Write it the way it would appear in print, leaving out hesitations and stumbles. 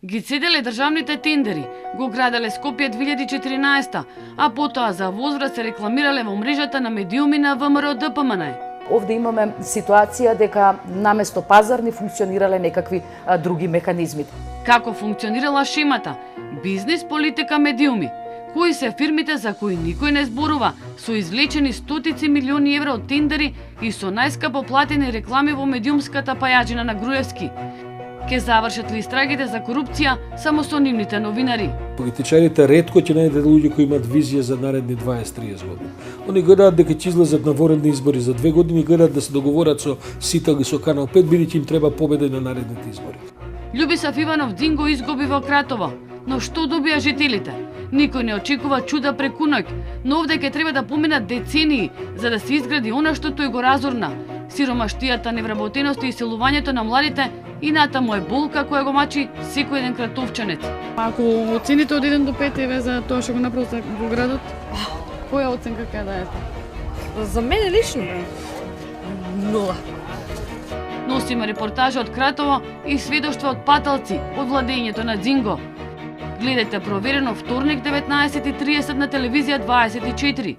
Ги цеделе државните тендери, го граделе Скопје 2014, а потоа за возврат се рекламирале во мрежата на медиуми на ВМРО ДПМН. Овде имаме ситуација дека наместо пазарни функционирале некакви други механизми. Како функционирала шемата? Бизнис, политика, медиуми. Кои се фирмите за кои никој не зборува, со извлечени стотици милиони евра од тендери и со најскапо платени реклами во медиумската пајаџина на Груевски. Ке завршат ли истрагите за корупција само со нивните новинари? Политичарите ретко ќе најдат луѓе кои имаат визија за наредни 20-30 години. Они гледаат дека ќе излезат на воредни избори за 2 години, гледаат да се договорат со Сител и со Канал 5, бидејќи им треба победа на наредните избори. Љубисав Иванов Динго изгуби во Кратово, но што добија жителите? Никој не очекува чуда преку ноќ, но овде ќе треба да поминат децении за да се изгради она што тој го разорна. Сиромаштијата, невработеност и иселувањето на младите и натаму е болка која го мачи секој еден кратовчанец. Ако оцените од 1 до 5 еве за тоа што го направите во градот, која оценка ќе даете? За мене лично 0. Носиме репортажа од Кратово и сведоштва од паталци од владењето на Дзинго. Гледате Проверено вторник 19:30 на телевизија 24.